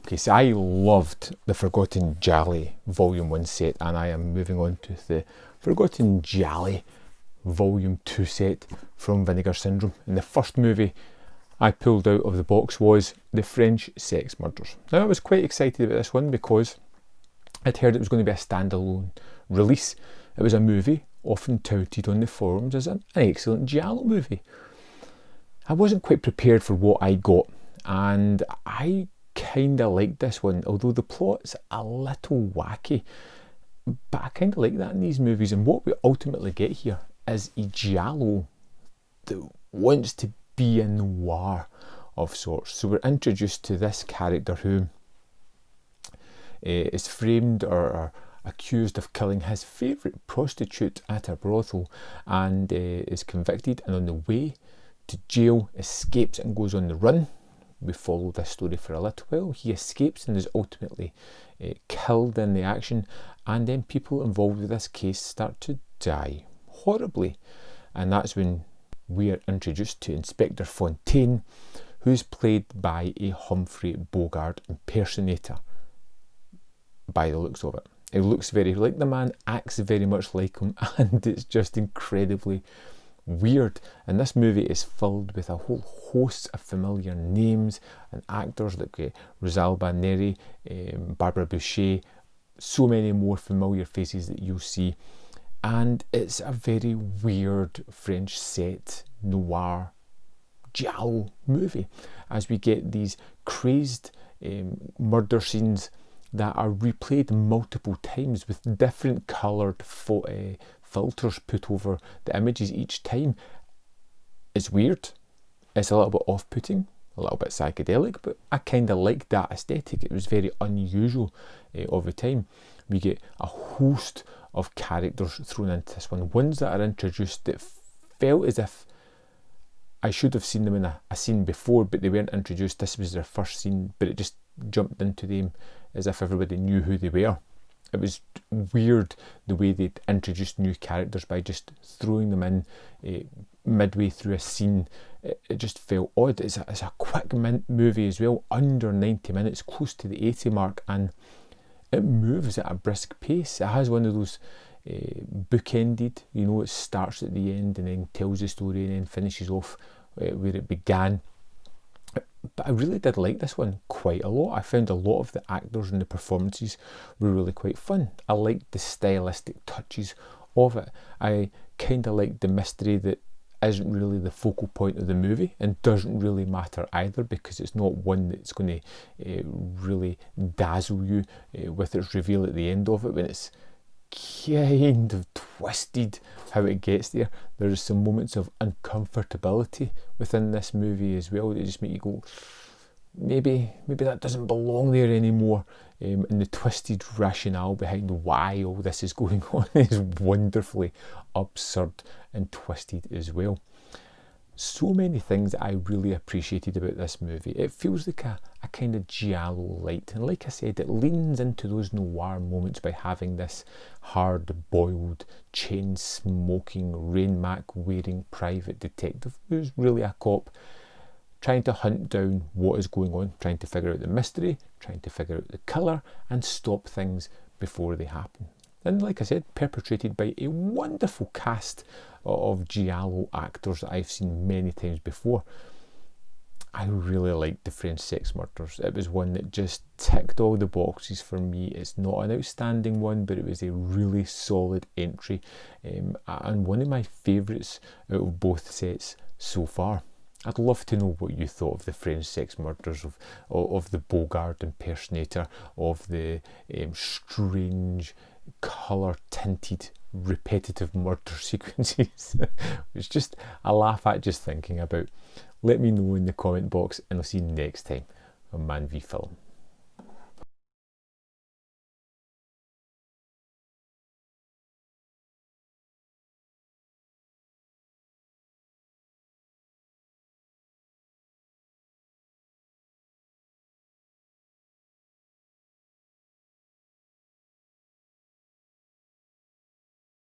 Okay, so I loved the Forgotten Gialli Volume 1 set, and I am moving on to the Forgotten Gialli Volume 2 set from Vinegar Syndrome. And the first movie I pulled out of the box was The French Sex Murders. Now, I was quite excited about this one because I'd heard it was going to be a standalone release. It was a movie often touted on the forums as an excellent Giallo movie. I wasn't quite prepared for what I got, and I kind of liked this one, although the plot's a little wacky. But I kind of like that in these movies, and what we ultimately get here is a Giallo that wants to be a noir of sorts. So we're introduced to this character who is framed or accused of killing his favourite prostitute at a brothel, and is convicted, and on the way to jail escapes and goes on the run. We follow this story for a little while. He escapes and is ultimately killed in the action, and then people involved with this case start to die horribly. And that's when we are introduced to Inspector Fontaine, who's played by a Humphrey Bogart impersonator, by the looks of it. He looks very like the man, acts very much like him, and it's just incredibly weird. And this movie is filled with a whole host of familiar names and actors like Rosalba Neri, Barbara Boucher, so many more familiar faces that you'll see. And it's a very weird French set noir Giallo movie, as we get these crazed murder scenes that are replayed multiple times with different coloured filters put over the images each time. It's weird, it's a little bit off-putting, a little bit psychedelic, but I kind of liked that aesthetic. It was very unusual of the time. We get a host of characters thrown into this one, ones that are introduced that felt as if I should have seen them in a scene before, but they weren't introduced. This was their first scene, but it just jumped into them as if everybody knew who they were. It was weird the way they introduced new characters by just throwing them in midway through a scene. It just felt odd. It's a quick movie as well, under 90 minutes, close to the 80 mark, and it moves at a brisk pace. It has one of those bookended, it starts at the end and then tells the story and then finishes off where it began. But I really did like this one quite a lot. I found a lot of the actors and the performances were really quite fun. I liked the stylistic touches of it. I kind of liked the mystery that isn't really the focal point of the movie and doesn't really matter either, because it's not one that's going to really dazzle you with its reveal at the end of it, when it's kind of twisted how it gets there. There's some moments of uncomfortability within this movie as well that just make you go, maybe that doesn't belong there anymore. And the twisted rationale behind why all this is going on is wonderfully absurd and twisted as well. So many things that I really appreciated about this movie. It feels like a kind of Giallo light, and like I said, it leans into those noir moments by having this hard-boiled, chain-smoking, rain mac wearing private detective who's really a cop, trying to hunt down what is going on, trying to figure out the mystery, trying to figure out the killer, and stop things before they happen. And like I said, perpetrated by a wonderful cast of Giallo actors that I've seen many times before. I really liked The French Sex Murders. It was one that just ticked all the boxes for me. It's not an outstanding one, but it was a really solid entry, and one of my favourites out of both sets so far. I'd love to know what you thought of The French Sex Murders, of the Bogart impersonator, of the strange colour-tinted repetitive murder sequences. It's just a laugh at just thinking about. Let me know in the comment box, and I'll see you next time on Man v Film.